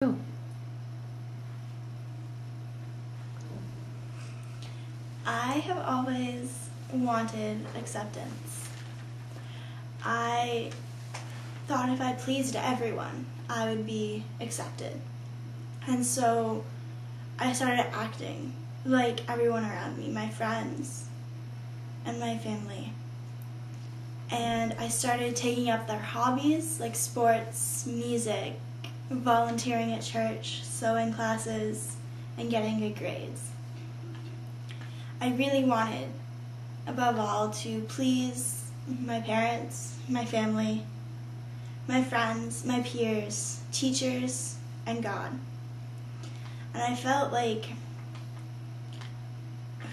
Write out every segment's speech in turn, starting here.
Oh. I have always wanted acceptance. I thought if I pleased everyone, I would be accepted. And so I started acting like everyone around me, my friends and my family. And I started taking up their hobbies like sports, music, volunteering at church, sewing classes, and getting good grades. I really wanted, above all, to please my parents, my family, my friends, my peers, teachers, and God. And I felt like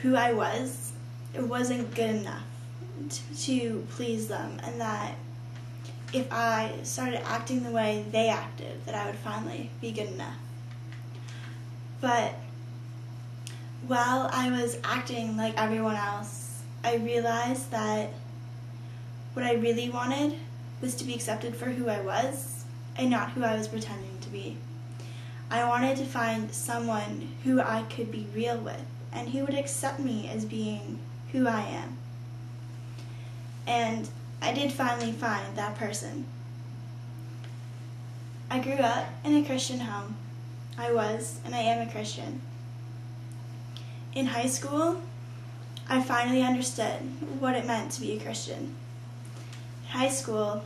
who I was, it wasn't good enough to please them, and that if I started acting the way they acted, that I would finally be good enough. But while I was acting like everyone else, I realized that what I really wanted was to be accepted for who I was and not who I was pretending to be. I wanted to find someone who I could be real with and who would accept me as being who I am. And I did finally find that person. I grew up in a Christian home. I was, and I am a Christian. In high school, I finally understood what it meant to be a Christian. In high school,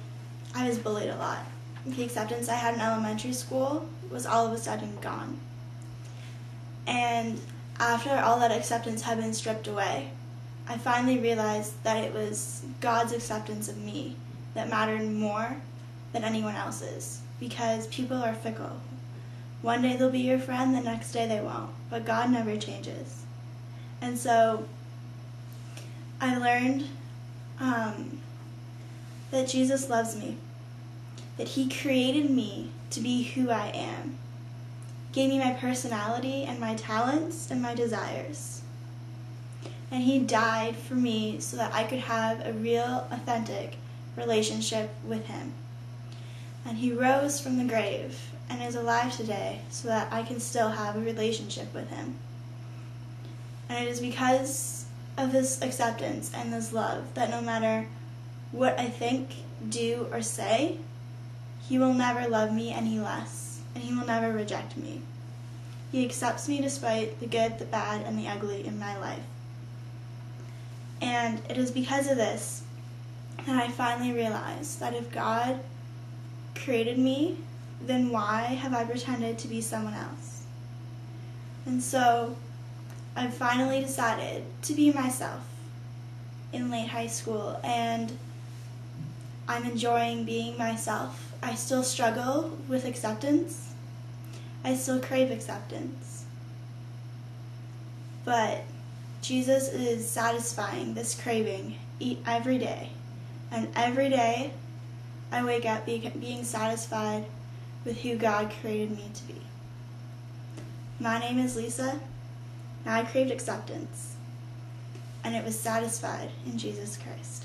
I was bullied a lot. The acceptance I had in elementary school was all of a sudden gone. And after all that acceptance had been stripped away, I finally realized that it was God's acceptance of me that mattered more than anyone else's, because people are fickle. One day they'll be your friend, the next day they won't, but God never changes. And so I learned that Jesus loves me, that He created me to be who I am, gave me my personality and my talents and my desires. And He died for me so that I could have a real, authentic relationship with Him. And He rose from the grave and is alive today so that I can still have a relationship with Him. And it is because of this acceptance and this love that no matter what I think, do, or say, He will never love me any less, and He will never reject me. He accepts me despite the good, the bad, and the ugly in my life. And it is because of this that I finally realized that if God created me, then why have I pretended to be someone else? And so I finally decided to be myself in late high school, and I'm enjoying being myself. I still struggle with acceptance. I still crave acceptance. But Jesus is satisfying this craving every day. And every day I wake up being satisfied with who God created me to be. My name is Lisa, and I craved acceptance, and it was satisfied in Jesus Christ.